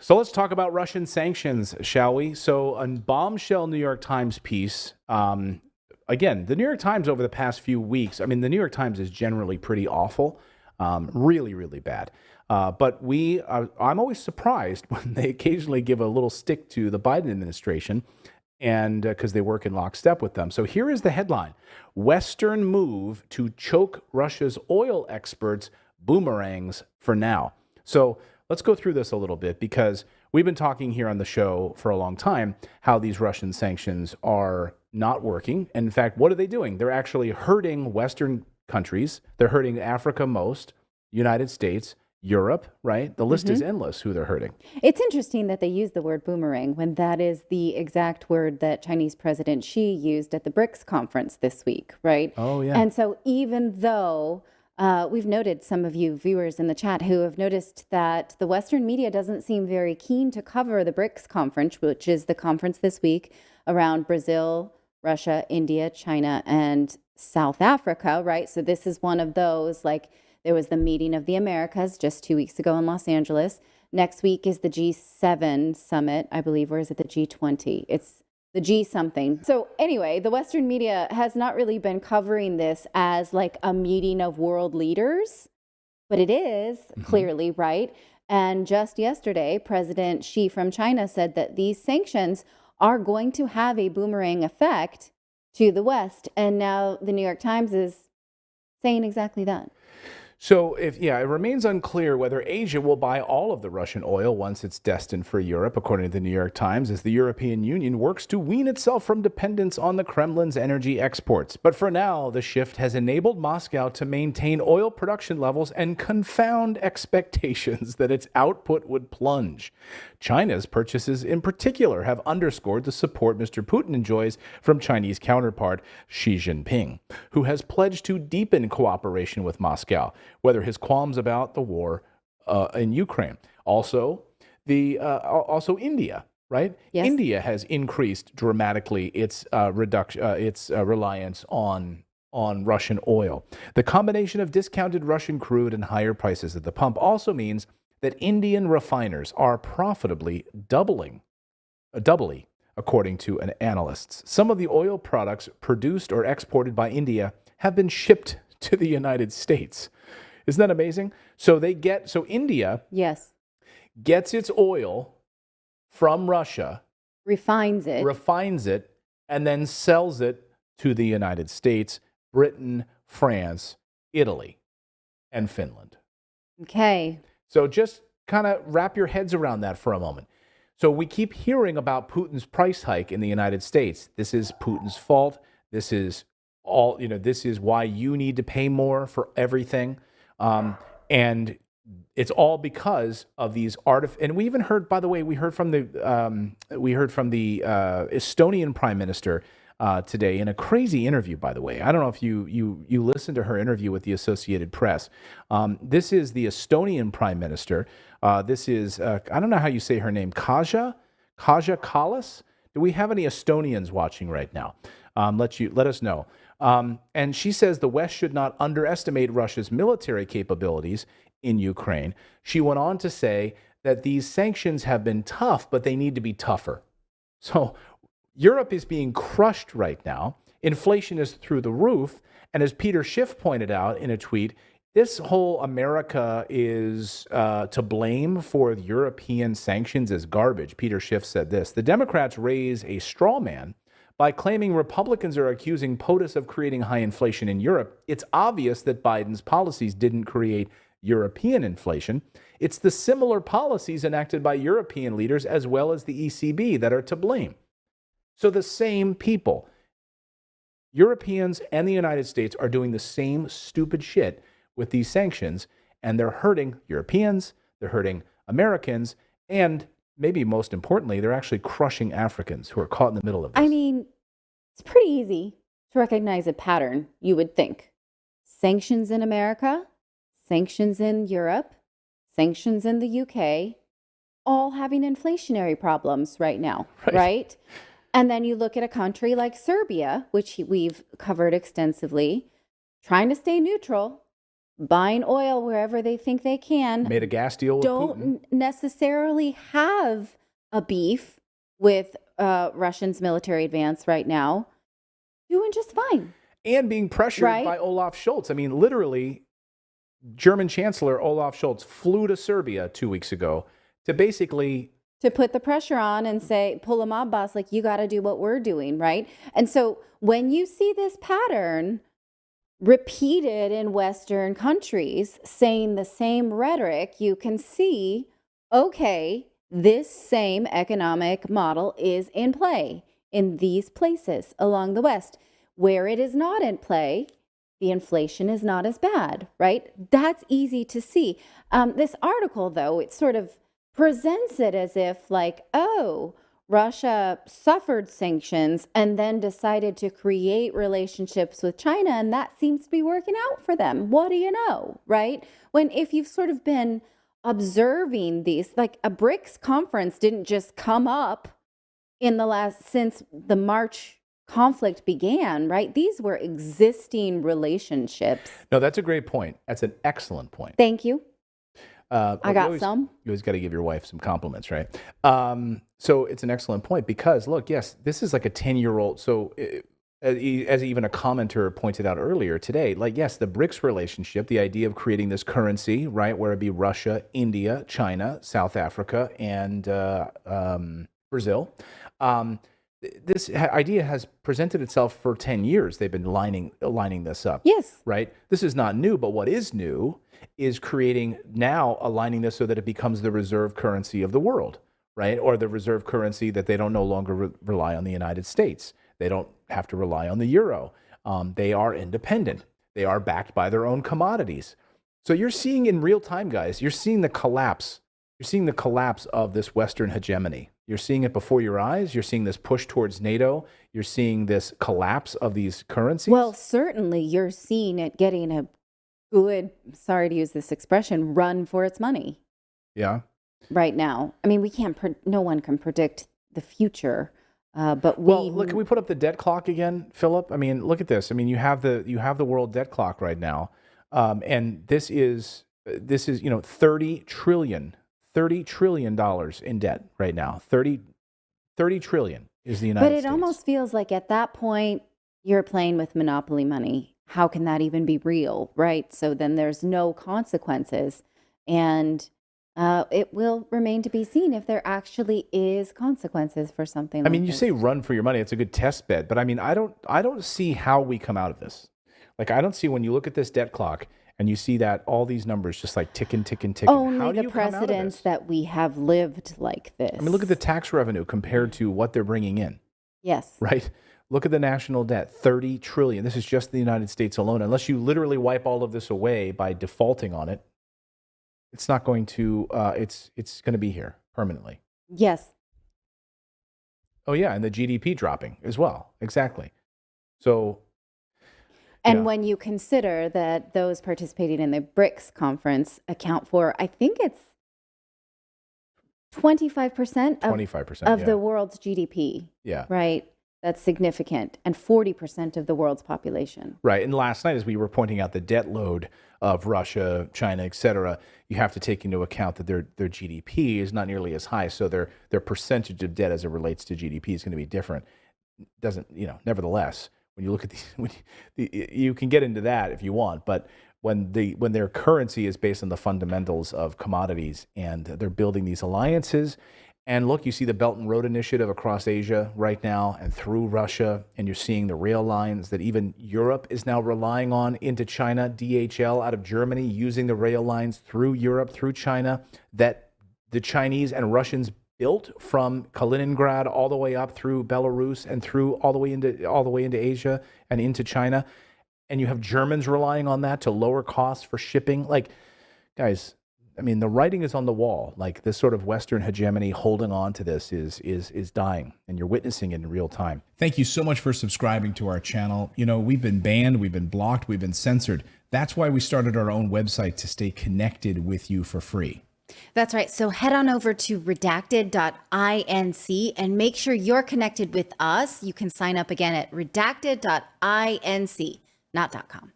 So let's talk about Russian sanctions, shall we? So a bombshell New York Times piece. Again, the New York Times over the past few weeks, I mean, the New York Times is generally pretty awful, really, really bad. But I'm always surprised when they occasionally give a little stick to the Biden administration, and because they work in lockstep with them. So here is the headline: Western move to choke Russia's oil experts, boomerangs for now. So let's go through this a little bit, because we've been talking here on the show for a long time how these Russian sanctions are not working. And in fact, what are they doing? They're actually hurting Western countries. They're hurting Africa most, United States, Europe, right? The list is endless who they're hurting. It's interesting that they use the word boomerang when that is the exact word that Chinese President Xi used at the BRICS conference this week, right? Oh, yeah. And so even though we've noted, some of you viewers in the chat who have noticed that the Western media doesn't seem very keen to cover the BRICS conference, which is the conference this week around Brazil, Russia, India, China, and South Africa, right? So this is one of those, like, there was the meeting of the Americas just 2 weeks ago in Los Angeles. Next week is the G7 summit, I believe, or is it the G20? It's the G something. So anyway, the Western media has not really been covering this as like a meeting of world leaders, but it is clearly, right? And just yesterday, President Xi from China said that these sanctions are going to have a boomerang effect to the West. And now the New York Times is saying exactly that. So it remains unclear whether Asia will buy all of the Russian oil once it's destined for Europe, according to the New York Times, as the European Union works to wean itself from dependence on the Kremlin's energy exports. But for now, the shift has enabled Moscow to maintain oil production levels and confound expectations that its output would plunge. China's purchases in particular have underscored the support Mr. Putin enjoys from Chinese counterpart Xi Jinping, who has pledged to deepen cooperation with Moscow, whether his qualms about the war in Ukraine. Also, India, right? Yes. India has increased dramatically its reliance on Russian oil. The combination of discounted Russian crude and higher prices at the pump also means that Indian refiners are profitably doubly, according to analysts. Some of the oil products produced or exported by India have been shipped to the United States. Isn't that amazing? So India Yes. gets its oil from Russia, Refines it. and then sells it to the United States, Britain, France, Italy, and Finland. Okay. So just kind of wrap your heads around that for a moment. So we keep hearing about Putin's price hike in the United States. This is Putin's fault. This is why you need to pay more for everything. And it's all because of these and we even heard, by the way, we heard from the Estonian Prime Minister today in a crazy interview, by the way. I don't know if you listened to her interview with the Associated Press. This is the Estonian Prime Minister. This is, I don't know how you say her name, Kaja Kallas. Do we have any Estonians watching right now? Let us know. And she says the West should not underestimate Russia's military capabilities in Ukraine. She went on to say that these sanctions have been tough, but they need to be tougher. So Europe is being crushed right now. Inflation is through the roof. And as Peter Schiff pointed out in a tweet, this whole America is to blame for the European sanctions is garbage. Peter Schiff said this: the Democrats raise a straw man by claiming Republicans are accusing POTUS of creating high inflation in Europe. It's obvious that Biden's policies didn't create European inflation. It's the similar policies enacted by European leaders as well as the ECB that are to blame. So the same people, Europeans and the United States, are doing the same stupid shit with these sanctions, and they're hurting Europeans, they're hurting Americans, and maybe most importantly, they're actually crushing Africans who are caught in the middle of this. I mean, it's pretty easy to recognize a pattern, you would think. Sanctions in America, sanctions in Europe, sanctions in the UK, all having inflationary problems right now, right? And then you look at a country like Serbia, which we've covered extensively, trying to stay neutral, buying oil wherever they think they can, Made a gas deal with Putin. don't necessarily have a beef with Russia's military advance right now, doing just fine. And being pressured Right? by Olaf Scholz. I mean, literally, German Chancellor Olaf Scholz flew to Serbia 2 weeks ago to basically To put the pressure on and say, pull a mob boss, like, you got to do what we're doing, right? And so when you see this pattern repeated in Western countries saying the same rhetoric, you can see, okay, this same economic model is in play in these places along the West. Where it is not in play, the inflation is not as bad, right? That's easy to see. This article, though, it sort of presents it as if, like, oh, Russia suffered sanctions and then decided to create relationships with China, and that seems to be working out for them. What do you know, right? When if you've sort of been observing these, like a BRICS conference didn't just come up in since the March conflict began, right? These were existing relationships. No, that's a great point. That's an excellent point. Thank you. I got some. You always got to give your wife some compliments, right? So it's an excellent point because, look, yes, this is like a 10-year-old. So as even a commenter pointed out earlier today, like, yes, the BRICS relationship, the idea of creating this currency, right, where it'd be Russia, India, China, South Africa, and Brazil. This idea has presented itself for 10 years. They've been lining this up. Yes. Right? This is not new, but what is new is aligning this so that it becomes the reserve currency of the world, right? Or the reserve currency that they don't no longer rely on the United States. They don't have to rely on the euro. They are independent. They are backed by their own commodities. So you're seeing in real time, guys, you're seeing the collapse. You're seeing the collapse of this Western hegemony. You're seeing it before your eyes. You're seeing this push towards NATO. You're seeing this collapse of these currencies. Well, certainly you're seeing it getting a good, sorry to use this expression, run for its money. Yeah. Right now. I mean, no one can predict the future, but look, can we put up the debt clock again, Philip? I mean, look at this. I mean, you have the world debt clock right now. And this is, $30 trillion in debt right now. 30 trillion is the United States. But it almost feels like at that point, you're playing with monopoly money. How can that even be real, right? So then there's no consequences. And it will remain to be seen if there actually is consequences for something like this. I mean, you say run for your money. It's a good test bed. But I mean, I don't see how we come out of this. Like, I don't see, when you look at this debt clock, and you see that all these numbers just like ticking. Only the precedents that we have lived like this. I mean, look at the tax revenue compared to what they're bringing in. Yes. Right? Look at the national debt, 30 trillion. This is just the United States alone. Unless you literally wipe all of this away by defaulting on it, it's not going to, it's going to be here permanently. Yes. Oh, yeah. And the GDP dropping as well. Exactly. So. And when you consider that those participating in the BRICS conference account for, I think it's 25% of the world's GDP. Yeah. Right. That's significant. And 40% of the world's population. Right. And last night, as we were pointing out the debt load of Russia, China, et cetera, you have to take into account that their GDP is not nearly as high. So their percentage of debt as it relates to GDP is going to be different. Nevertheless, when you look at these, you can get into that if you want, but when their currency is based on the fundamentals of commodities and they're building these alliances, and look, you see the Belt and Road Initiative across Asia right now and through Russia, and you're seeing the rail lines that even Europe is now relying on into China, DHL out of Germany using the rail lines through Europe, through China, that the Chinese and Russians built from Kaliningrad all the way up through Belarus and through all the way into Asia and into China. And you have Germans relying on that to lower costs for shipping. Like, guys, I mean, the writing is on the wall. Like, this sort of Western hegemony holding on to this is dying, and you're witnessing it in real time. Thank you so much for subscribing to our channel. We've been banned, we've been blocked, we've been censored. That's why we started our own website, to stay connected with you for free. That's right. So head on over to redacted.inc and make sure you're connected with us. You can sign up again at redacted.inc, not .com.